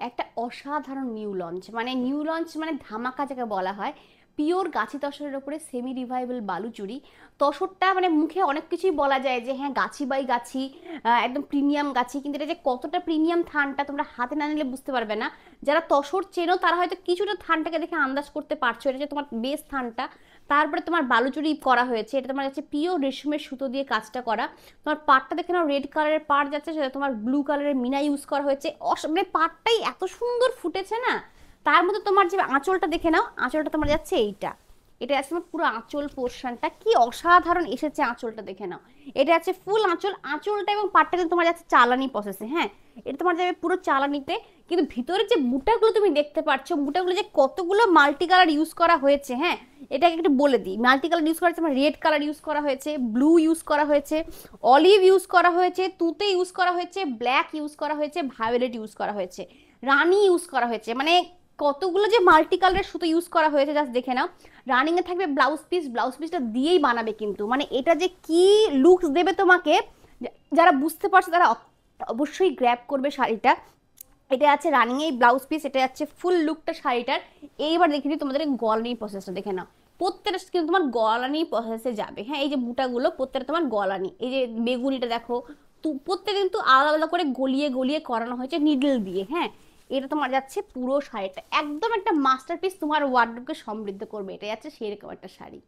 একটা অসাধারণ new launch, মানে নিউ লঞ্চ মানে ধামাকা যাকে বলা হয়। পিওর গাছি তসরের ওপরে সেমি রিভাইভাল বালুচুরি। তসরটা মানে মুখে অনেক কিছুই বলা যায় যে হ্যাঁ গাছি বাই গাছি, একদম প্রিমিয়াম গাছি, কিন্তু এটা যে কতটা প্রিমিয়াম থানটা তোমরা হাতে না নিলে বুঝতে পারবে না। যারা তসর চেনো তারা হয়তো কিছুটা থানটাকে দেখে আন্দাজ করতে পারছো এটা যে তোমার বেস থানটা। তারপরে তোমার বালুচুরি করা হয়েছে, এটা তোমার হচ্ছে পিওর রেশমের সুতো দিয়ে কাজটা করা। তোমার পাটটা দেখে নাও, রেড কালারের পাট যাচ্ছে, সেটা তোমার ব্লু কালারের মিনা ইউজ করা হয়েছে। মানে পাটটাই এত সুন্দর ফুটেছে না। তার মধ্যে তোমার যে আঁচলটা দেখে নাও, আঁচলটা তোমার যাচ্ছে এইটা, এটা আছে তোমার পুরো আঁচল পোর্শনটা, কি অসাধারণ এসেছে আঁচলটা দেখে নাও। এটা আছে ফুল আঁচল, আঁচলটা এবং পাটটা কিন্তু তোমার যাচ্ছে চালানি প্রসেসে। হ্যাঁ, এটা তোমার যাবে পুরো চালানিতে। কিন্তু ভিতরে যে বুটাগুলো তুমি দেখতে পাচ্ছ, বুটাগুলো যে কতগুলো মাল্টি কালার ইউজ করা হয়েছে, হ্যাঁ এটাকে একটু বলে দিই। মাল্টি কালার ইউজ করা হয়েছে, মানে রেড কালার ইউজ করা হয়েছে, ব্লু ইউজ করা হয়েছে, অলিভ ইউজ করা হয়েছে, তুতে ইউজ করা হয়েছে, ব্ল্যাক ইউজ করা হয়েছে, ভায়োলেট ইউজ করা হয়েছে, রানি ইউজ করা হয়েছে। মানে কতগুলো যে মাল্টি কালারের সুতো ইউজ করা হয়েছে জাস্ট দেখে নাও। রানিং এ থাকবে ব্লাউজ পিস, ব্লাউজ পিসটা দিয়েই বানাবে কিন্তু, মানে এটা যে কি লুকস দেবে তোমাকে, যারা বুঝতে পারছে তারা অবশ্যই গ্র্যাব করবে শাড়িটা। এটা আছে রানিং এই ব্লাউজ পিস, এটা আছে ফুল লুকটা শাড়িটার। এইবার দেখে নিই তোমাদের গলানির প্রসেসটা দেখে নাও। প্রত্যেকটা কিন্তু তোমার গলানি প্রসেসে যাবে। হ্যাঁ, এই যে বুটাগুলো প্রত্যেকটা তোমার গলানি, এই যে বেগুনিটা দেখো, প্রত্যেক কিন্তু আলাদা আলাদা করে গলিয়ে গলিয়ে করানো হয়েছে নিডল দিয়ে। হ্যাঁ, এটা তোমার যাচ্ছে পুরো শাড়িটা একদম একটা মাস্টারপিস, তোমার ওয়ার্ডরোবকে সমৃদ্ধ করবে। এটা যাচ্ছে সেরকম একটা শাড়ি।